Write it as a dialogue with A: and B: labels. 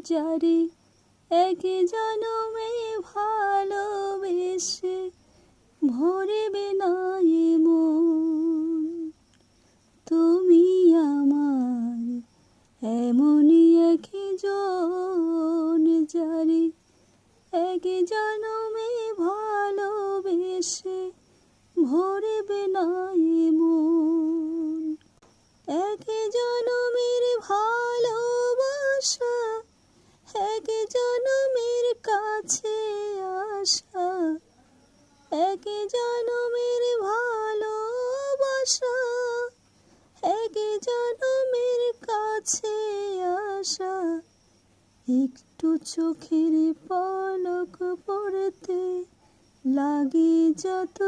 A: যারে এক জনমে ভালোবেসে ভরবে না এ মন। তুমি আমার এমনই একজন, যারে এক জনমে ভালোবেসে ভরবে না এ মন। এক জনমের ভালোবাসা, এক জনমের কাছে আসা, এক জনমের ভালোবাসা, এক জনমের কাছে আসা। একটু চোখের পলক পড়তে লাগে যত